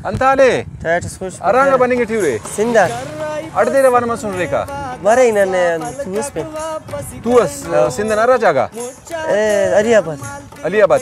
Antale. Tatus push. Aranga banning it you. Sinda. Adere one masun reka. Marina tuas pe. Tuas Sinda Nara jaga. Aliabad. Aliabad.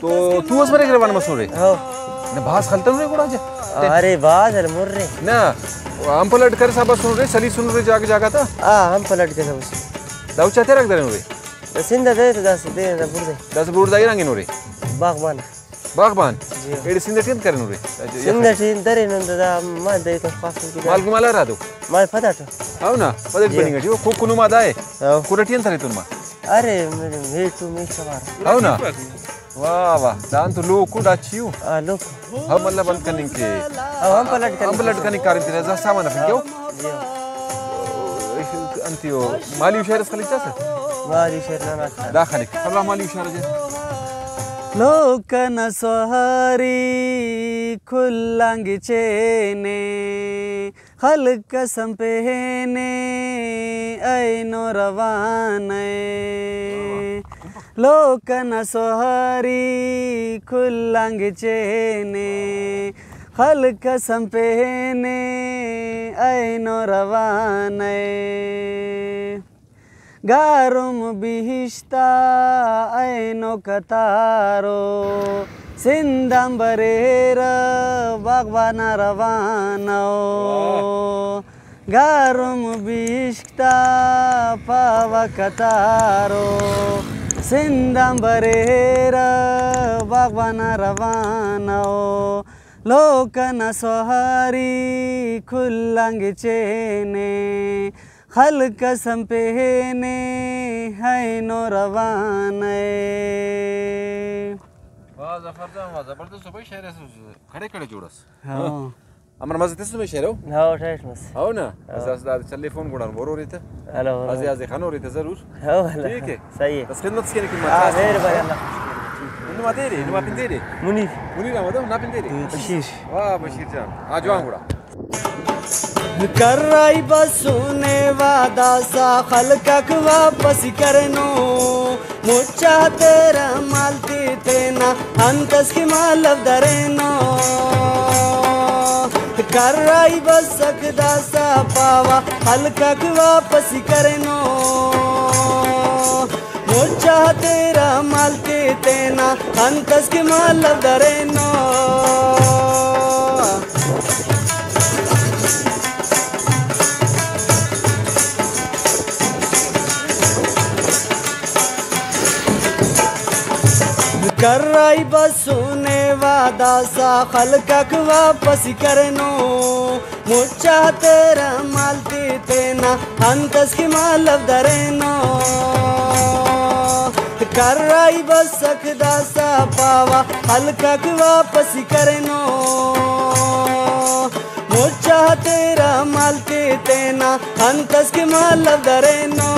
तो तू उस मरे के रवाना मसूरे ना बास खलते हुए कोड़ा जा अरे बास अरे मुर रे ना हम पलट कर सब सुन रहे सली सुन रहे जाके जागा था हम पलट के सब दाऊ चाहते रख दे रे सिंधा दे तो 10 बुर दाई रंगे नो रे बागबान एडी सिंधा टीन करे नो रे सिंधा टीन दरे नो दा मा दे तो पास की माल की माला रा दो माल फटा तो आओ ना पदक बनेगा जो को कुनु मा दाए कुरा टीन थारे तुम मा अरे मे तू मे सवार आओ ना वाह वाह दान तो लोग कुड़ा चियो लोग हम मतलब बंद करने के हम पलट करने कारण तेरे जा सामान अपन क्यों अंतियो माली शहर से खलीचा से माली शहर ना दाखले अल्लाह माली शहर जे लोकन सोहरी खुल्लांगी चेने हल्क संपेने ऐनो रवाने लोकन सोहरी खुल्लांगी चेने हल्क संपेने ऐनो रवाने गारुम बिहिश्ता ऐनो कतारो सिंदंबरेर बागवाना रवानो गारुम बिहिश्ता पावा कतारो सिंदंबरेर बागवाना रवानो लोकन सोहरी खुल्लांगी चेने हल्क संपेने है नो रवाने वाह जबरदस्त भाई शहर है खड़े खड़े जोड़स हाँ अमर मजे तेरे में शहर हो हाँ ठहर मस आओ ना बस दाद टेलीफोन गुड़ा बोर हो रही थे हेलो आज आज खान हो रही थे जरूर हाँ ठीक है सही है बस खिदमत के लिए मेरे भाई अल्लाह इन्हों पिंदे रे मुनी ना मतलब ना पिंदे रे बशीर वाह बशीर जान आज वां गुड़ा कर रही बसुने वादा सा खलकक वापस करनो मुच्चा तेरा मालती तेना अंतस की मालव दरेनो कर रही बस सकदा सा पावा खलकक वापस करनो मुच्चा तेरा मालती तेना अंतस की मालव दरेनो कर रही बसुने वादा सा खलकक वापस करनो मुच्चा तेरा मालती तेना अंतस की मालव दरेनो कर रही बस सकदा सा पावा खलकक वापस करनो मुच्चा तेरा मालती तेना अंतस की मालव दरेनो